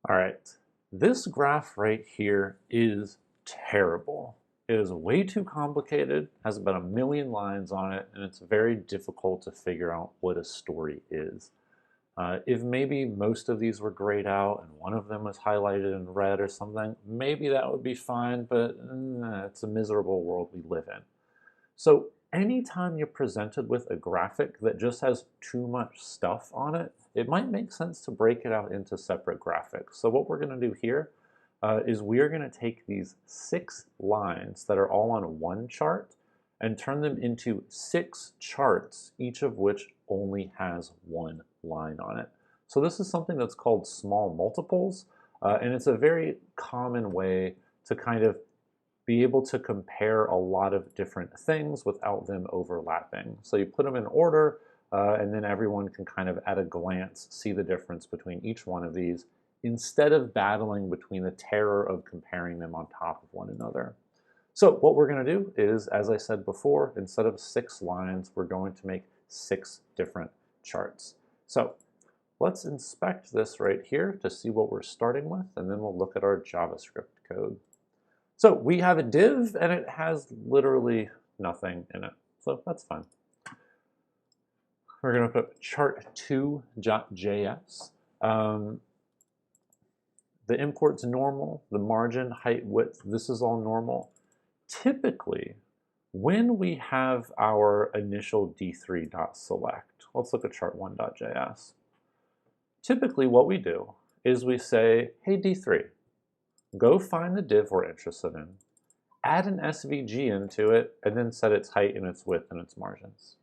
All right, this graph right here is terrible. It is way too complicated, has about 1,000,000 lines on it, and it's very difficult to figure out what a story is. If maybe most of these were grayed out and one of them was highlighted in red or something, maybe that would be fine, but it's a miserable world we live in. So anytime you're presented with a graphic that just has too much stuff on it, it might make sense to break it out into separate graphics. So what we're going to do here is we are going to take these 6 lines that are all on one chart and turn them into 6 charts, each of which only has one line on it. So this is something that's called small multiples, and it's a very common way to kind of be able to compare a lot of different things without them overlapping. So you put them in order, and then everyone can kind of at a glance see the difference between each one of these instead of battling between the terror of comparing them on top of one another. So what we're going to do is, as I said before, instead of 6 lines, we're going to make 6 different charts. So let's inspect this right here to see what we're starting with, and then we'll look at our JavaScript code. So we have a div, and it has literally nothing in it, so that's fine. We're going to put chart2.js. The import's normal, the margin, height, width, this is all normal. Typically, when we have our initial d3.select, let's look at chart1.js. Typically what we do is we say, hey d3, go find the div we're interested in, add an SVG into it, and then set its height and its width and its margins.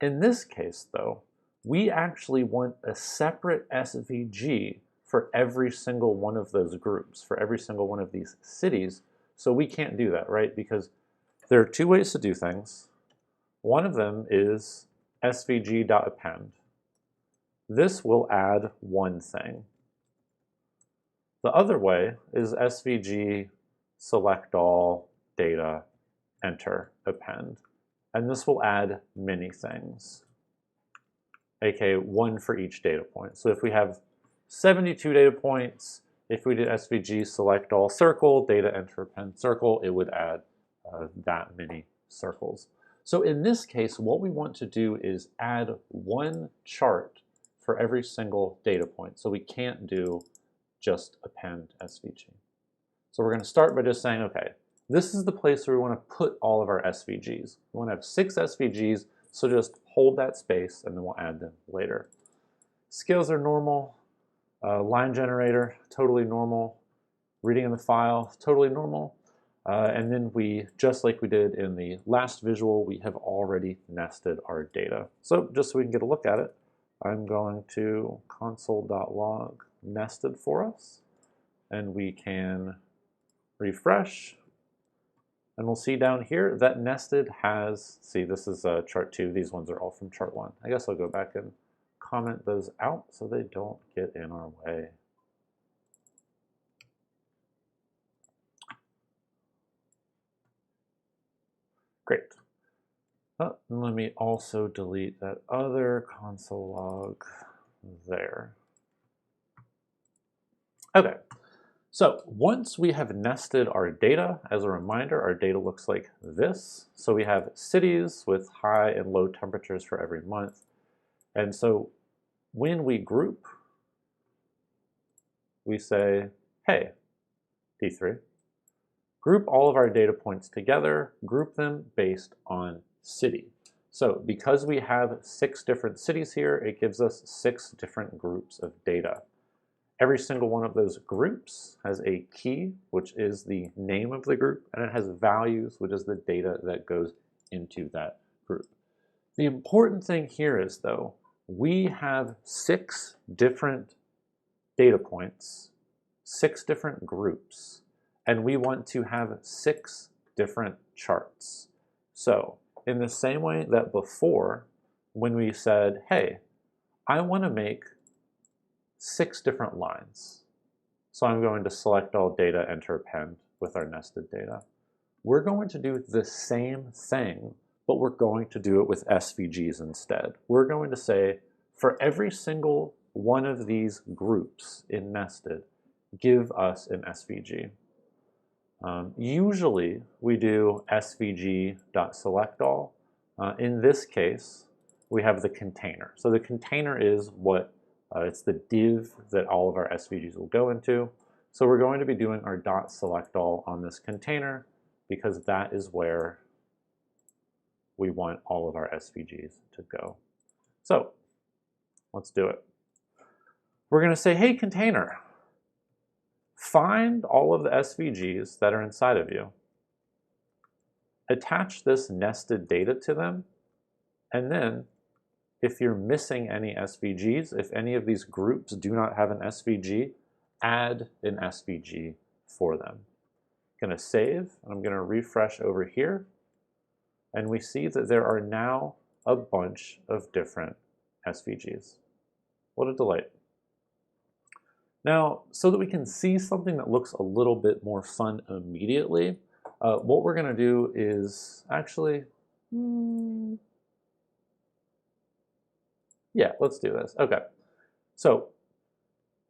In this case, though, we actually want a separate SVG for every single one of those groups, for every single one of these cities. So we can't do that, right? Because there are 2 ways to do things. One of them is svg.append. This will add one thing. The other way is SVG select all data enter append, and this will add many things, aka one for each data point. So if we have 72 data points, if we did SVG select all circle data enter append circle, it would add that many circles. So in this case, what we want to do is add one chart for every single data point. So we can't do just append SVG. So we're going to start by just saying, okay, this is the place where we want to put all of our SVGs. We want to have 6 SVGs, so just hold that space and then we'll add them later. Scales are normal. Line generator, totally normal. Reading in the file, totally normal. And then we, just like we did in the last visual, we have already nested our data. So just so we can get a look at it, I'm going to console.log nested for us, and we can refresh, and we'll see down here that nested has, see, this is chart 2, these ones are all from chart 1. I guess I'll go back and comment those out so they don't get in our way. Great. Let me also delete that other console log there. Okay, so once we have nested our data, as a reminder, our data looks like this. So we have cities with high and low temperatures for every month. And so when we group, we say, hey, D3, group all of our data points together, group them based on city. So because we have 6 different cities here, it gives us 6 different groups of data. Every single one of those groups has a key, which is the name of the group, and it has values, which is the data that goes into that group. The important thing here is, though, we have 6 different data points, 6 different groups, and we want to have 6 different charts. So in the same way that before, when we said, hey, I want to make 6 different lines. So I'm going to select all data, enter append with our nested data. We're going to do the same thing, but we're going to do it with SVGs instead. We're going to say, for every single one of these groups in nested give us an SVG. Usually we do svg.selectAll. In this case, we have the container. So the container is what, it's the div that all of our SVGs will go into. So we're going to be doing our .selectAll on this container because that is where we want all of our SVGs to go. So let's do it. We're going to say, hey, container, find all of the SVGs that are inside of you, attach this nested data to them, and then if you're missing any SVGs, if any of these groups do not have an SVG, add an SVG for them. I'm going to save, and I'm going to refresh over here, and we see that there are now a bunch of different SVGs. What a delight. Now, so that we can see something that looks a little bit more fun immediately, what we're going to do is actually, yeah, let's do this. Okay, so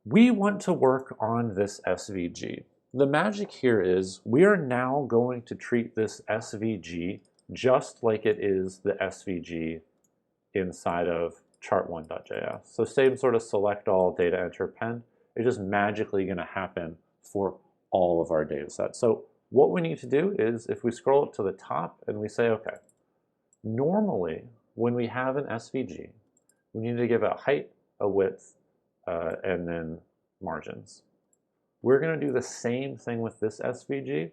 we want to work on this SVG. The magic here is we are now going to treat this SVG just like it is the SVG inside of chart1.js. So same sort of select all data enter append. It's just magically going to happen for all of our data sets. So what we need to do is if we scroll up to the top and we say, okay, normally when we have an SVG, we need to give it a height, a width, and then margins. We're going to do the same thing with this SVG.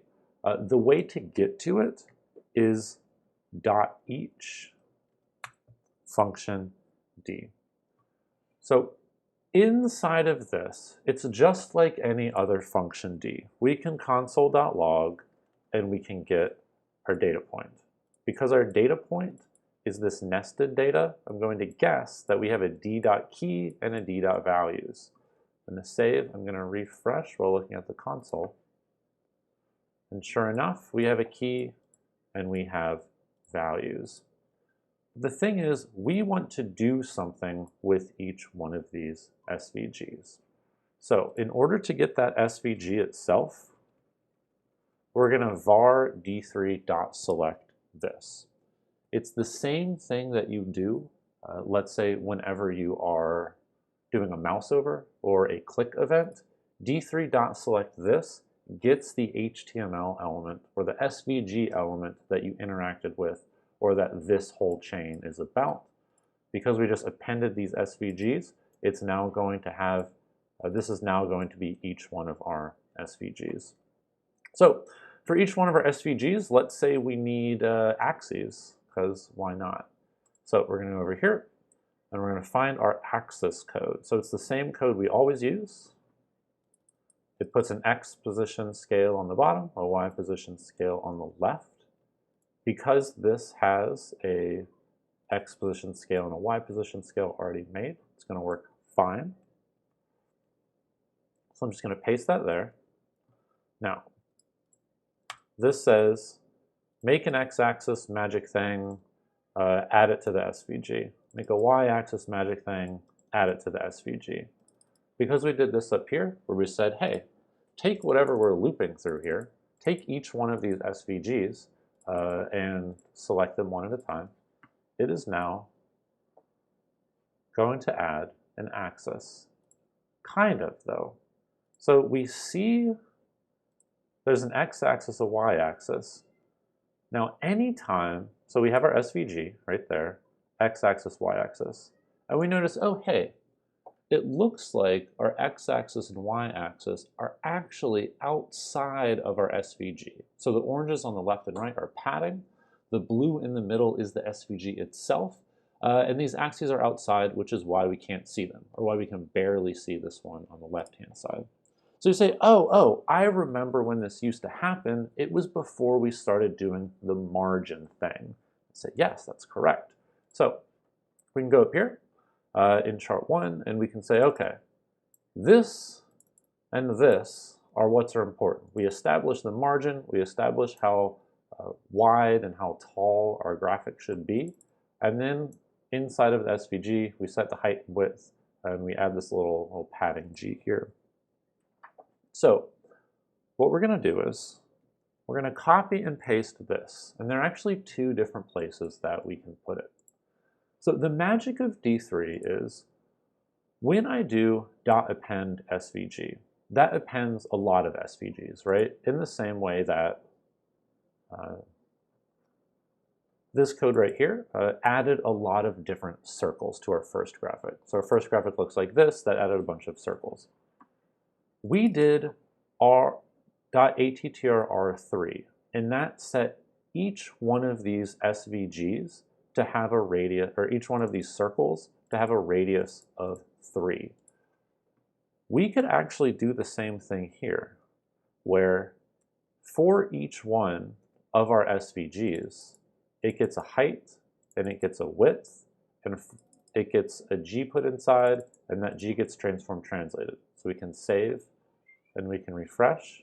The way to get to it is .each function d. So inside of this, it's just like any other function d. We can console.log and we can get our data point. Because our data point is this nested data, I'm going to guess that we have a d.key and a d.values. I'm going to save, I'm going to refresh while looking at the console. And sure enough, we have a key and we have values. The thing is, we want to do something with each one of these SVGs. So in order to get that SVG itself, we're going to var d3.select this. It's the same thing that you do, let's say whenever you are doing a mouse over or a click event, d3.select this gets the HTML element or the SVG element that you interacted with or that this whole chain is about. Because we just appended these SVGs, it's now going to have, this is now going to be each one of our SVGs. So for each one of our SVGs, let's say we need axes, because why not? So we're going to go over here, and we're going to find our axis code. So it's the same code we always use. It puts an X position scale on the bottom, a Y position scale on the left. Because this has a X position scale and a Y position scale already made, it's going to work fine. So I'm just going to paste that there. Now, this says, make an X-axis magic thing, add it to the SVG. Make a Y-axis magic thing, add it to the SVG. Because we did this up here, where we said, hey, take whatever we're looping through here, take each one of these SVGs, and select them one at a time, it is now going to add an axis. Kind of, though. So we see there's an x-axis, a y-axis. Now anytime, so we have our SVG right there, x-axis, y-axis, and we notice, oh hey, it looks like our x-axis and y-axis are actually outside of our SVG. So the oranges on the left and right are padding. The blue in the middle is the SVG itself. And these axes are outside, which is why we can't see them, or why we can barely see this one on the left-hand side. So you say, oh, I remember when this used to happen. It was before we started doing the margin thing. I say, yes, that's correct. So we can go up here. In chart 1, and we can say, okay, this and this are what's important. We establish the margin, we establish how wide and how tall our graphic should be, and then inside of the SVG, we set the height and width, and we add this little padding G here. So what we're going to do is we're going to copy and paste this, and there are actually two different places that we can put it. So the magic of D3 is when I do .append SVG, that appends a lot of SVGs, right? In the same way that this code right here added a lot of different circles to our first graphic. So our first graphic looks like this, that added a bunch of circles. We did our .atttrr3, and that set each one of these SVGs to have a radius, or each one of these circles to have a radius of 3. We could actually do the same thing here, where for each one of our SVGs, it gets a height, and it gets a width, and it gets a G put inside, and that G gets transform translated. So we can save, and we can refresh,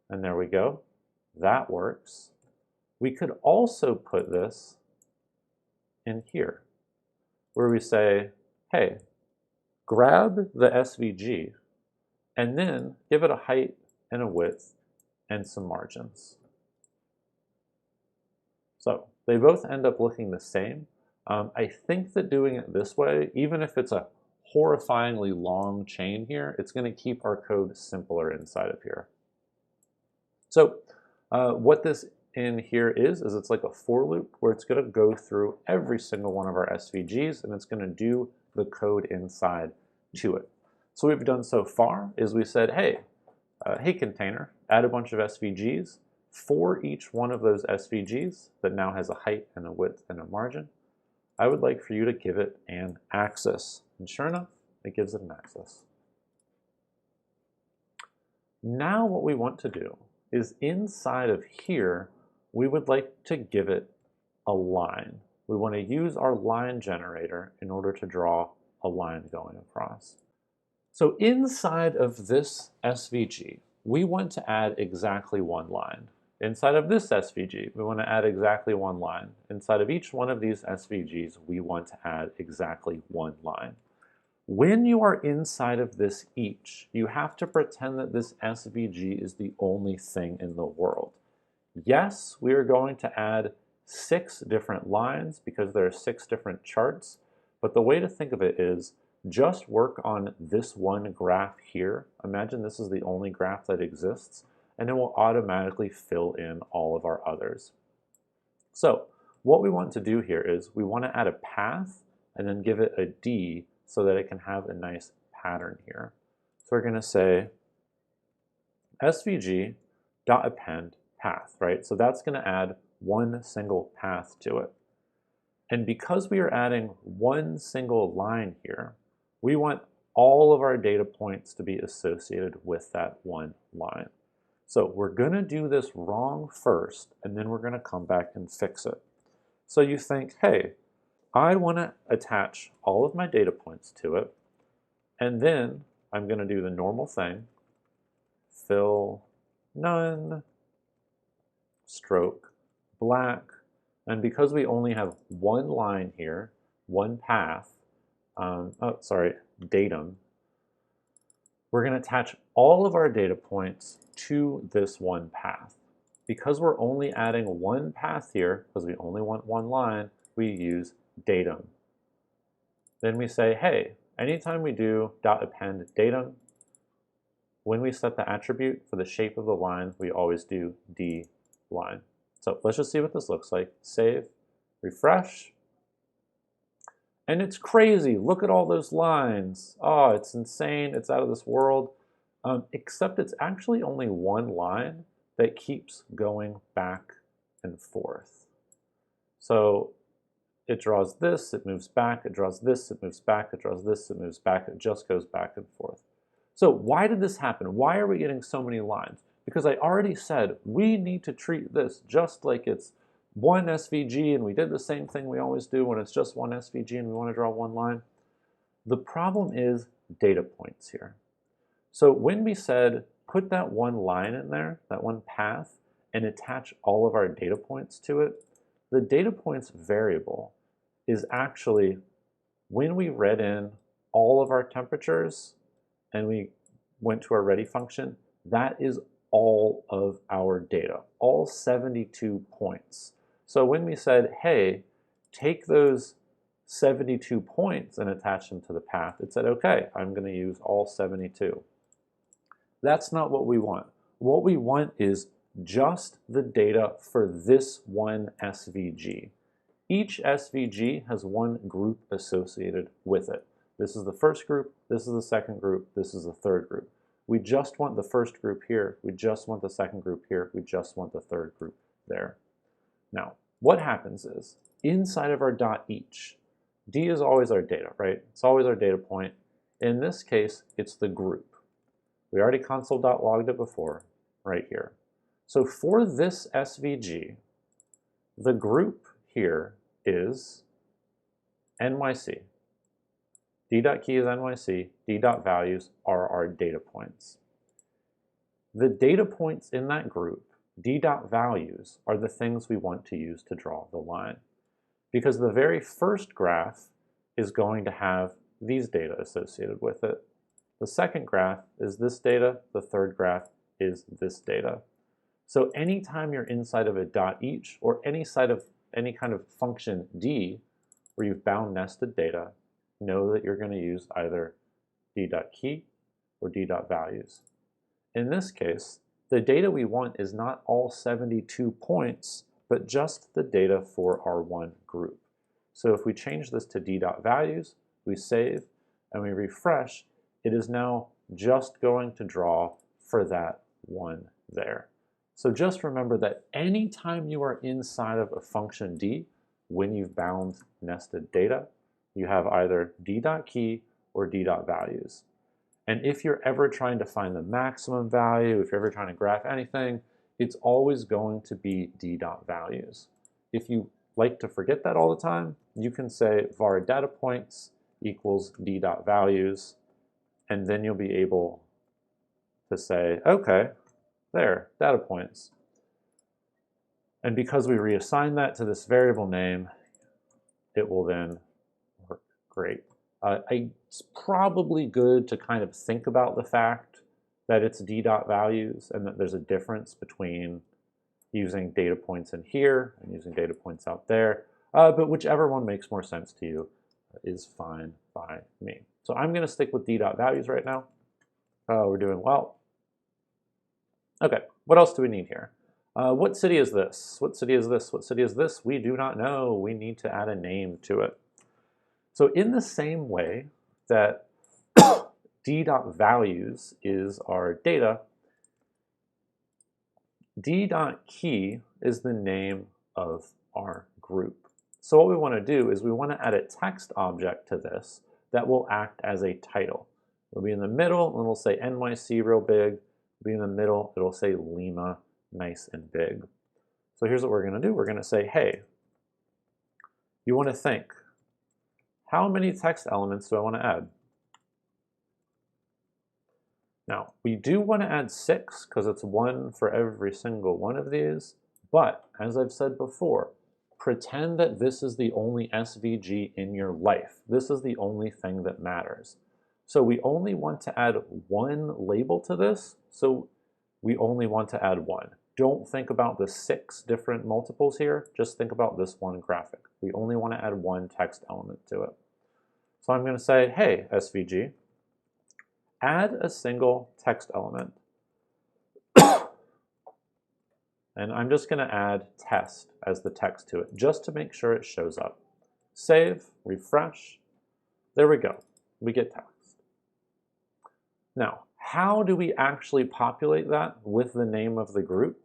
and there we go. That works. We could also put this in here, where we say, hey, grab the SVG, and then give it a height and a width and some margins. So they both end up looking the same. I think that doing it this way, even if it's a horrifyingly long chain here, it's going to keep our code simpler inside of here. So what this in here is it's like a for loop where it's going to go through every single one of our SVGs, and it's going to do the code inside to it. So what we've done so far is we said, hey, hey container, add a bunch of SVGs. For each one of those SVGs that now has a height and a width and a margin, I would like for you to give it an axis. And sure enough, it gives it an axis. Now what we want to do is inside of here, we would like to give it a line. We want to use our line generator in order to draw a line going across. So inside of this SVG, we want to add exactly one line. Inside of this SVG, we want to add exactly one line. Inside of each one of these SVGs, we want to add exactly one line. When you are inside of this each, you have to pretend that this SVG is the only thing in the world. Yes, we are going to add 6 different lines because there are 6 different charts, but the way to think of it is just work on this one graph here. Imagine this is the only graph that exists, and it will automatically fill in all of our others. So what we want to do here is we want to add a path and then give it a D so that it can have a nice pattern here. So we're going to say svg.append path, right? So that's going to add one single path to it. And because we are adding one single line here, we want all of our data points to be associated with that one line. So we're going to do this wrong first, and then we're going to come back and fix it. So you think, hey, I want to attach all of my data points to it, and then I'm going to do the normal thing, fill none, stroke black, and because we only have one line here, one path, datum, we're going to attach all of our data points to this one path. Because we're only adding one path here, because we only want one line, we use datum. Then we say, hey, anytime we do .append datum, when we set the attribute for the shape of the line, we always do D line. So let's just see what this looks like. Save, refresh, and it's crazy. Look at all those lines. Oh, it's insane. It's out of this world. Except it's actually only one line that keeps going back and forth. So it draws this, it moves back, it draws this, it moves back, it draws this, it moves back, it just goes back and forth. So why did this happen? Why are we getting so many lines? Because I already said we need to treat this just like it's one SVG, and we did the same thing we always do when it's just one SVG and we want to draw one line. The problem is data points here. So when we said put that one line in there, that one path, and attach all of our data points to it, the data points variable is actually when we read in all of our temperatures and we went to our ready function, that is all of our data, all 72 points. So when we said, hey, take those 72 points and attach them to the path, it said, okay, I'm going to use all 72. That's not what we want. What we want is just the data for this one SVG. Each SVG has one group associated with it. This is the first group, this is the second group, this is the third group. We just want the first group here, we just want the second group here, we just want the third group there. Now, what happens is, inside of our dot each, D is always our data, right? It's always our data point. In this case, it's the group. We already console.logged it before, right here. So for this SVG, the group here is NYC. D.key is NYC, D.values are our data points. The data points in that group, D.values, are the things we want to use to draw the line. Because the very first graph is going to have these data associated with it. The second graph is this data, the third graph is this data. So anytime you're inside of a dot each or any kind of function D where you've bound nested data, know that you're going to use either D.key or D.values. In this case, the data we want is not all 72 points, but just the data for our one group. So if we change this to D.values, we save, and we refresh, it is now just going to draw for that one there. So just remember that anytime you are inside of a function D, when you've bound nested data, you have either D.key or D.values. And if you're ever trying to find the maximum value, if you're ever trying to graph anything, it's always going to be D.values. If you like to forget that all the time, you can say var data points equals D.values, and then you'll be able to say, okay, there, data points. And because we reassign that to this variable name, it will then work great. It's probably good to kind of think about the fact that it's D.values and that there's a difference between using data points in here and using data points out there. But whichever one makes more sense to you is fine by me. So I'm going to stick with D.values right now. We're doing well. Okay, what else do we need here? What city is this? What city is this? What city is this? We do not know. We need to add a name to it. So in the same way that D.values is our data, D.key is the name of our group. So what we want to do is we want to add a text object to this that will act as a title. It'll be in the middle and it'll say NYC real big. It'll be in the middle, it'll say Lima nice and big. So here's what we're going to do. We're going to say, hey, you want to think, how many text elements do I want to add? Now, we do want to add 6 because it's 1 for every single one of these, but as I've said before, pretend that this is the only SVG in your life. This is the only thing that matters. So we only want to add one label to this, so we only want to add one. Don't think about the 6 different multiples here, just think about this one graphic. We only want to add one text element to it. So I'm going to say, hey, SVG, add a single text element. And I'm just going to add test as the text to it, just to make sure it shows up. Save, refresh. There we go. We get text. Now, how do we actually populate that with the name of the group?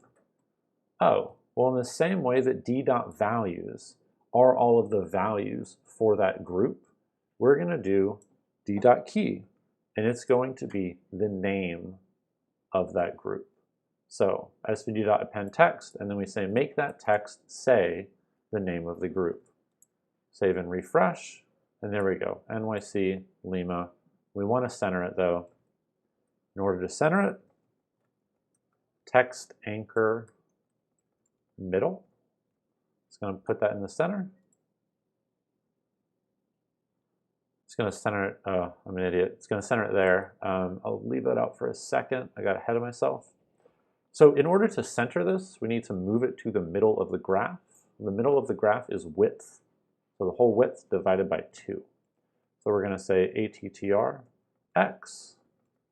Oh, well, in the same way that D.values are all of the values for that group, we're going to do D.key, and it's going to be the name of that group. So svg.append text, and then we say make that text say the name of the group. Save and refresh, and there we go, NYC, Lima. We want to center it though. In order to center it, text anchor middle. It's going to put that in the center. going to center it. I'm an idiot. It's going to center it there. I'll leave that out for a second. I got ahead of myself. So in order to center this, we need to move it to the middle of the graph. The middle of the graph is width. So the whole width divided by 2. So we're going to say ATTR x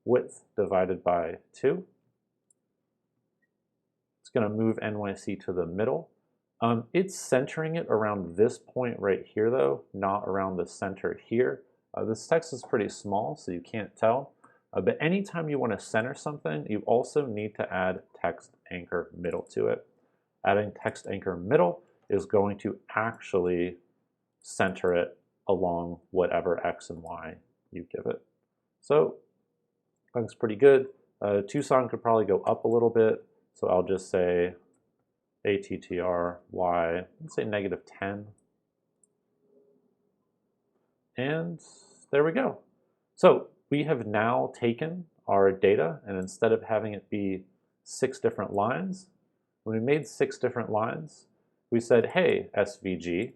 width divided by 2. It's going to move NYC to the middle. It's centering it around this point right here, though, not around the center here. This text is pretty small, so you can't tell. But anytime you want to center something, you also need to add text anchor middle to it. Adding text anchor middle is going to actually center it along whatever x and y you give it. So that's pretty good. Tucson could probably go up a little bit, so I'll just say ATTR y, let's say -10. And there we go. So we have now taken our data, and instead of having it be 6 different lines, when we made 6 different lines, we said, hey, SVG,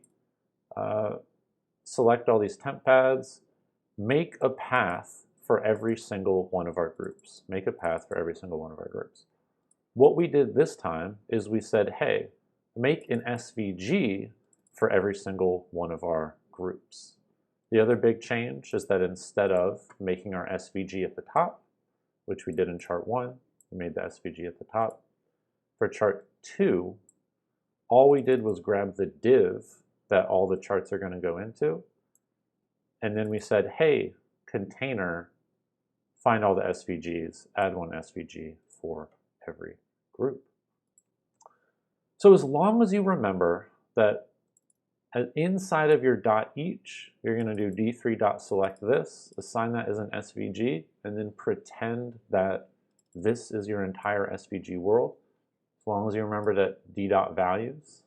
select all these temp paths, make a path for every single one of our groups. Make a path for every single one of our groups. What we did this time is we said, hey, make an SVG for every single one of our groups. The other big change is that instead of making our SVG at the top, which we did in chart 1, we made the SVG at the top. For chart 2, all we did was grab the div that all the charts are going to go into, and then we said, hey, container, find all the SVGs, add one SVG for every group. So as long as you remember that inside of your .each, you're going to do d3.select this, assign that as an SVG, and then pretend that this is your entire SVG world. As long as you remember that d.values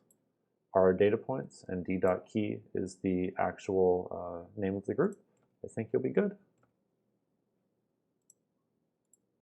are our data points and d.key is the actual name of the group, I think you'll be good.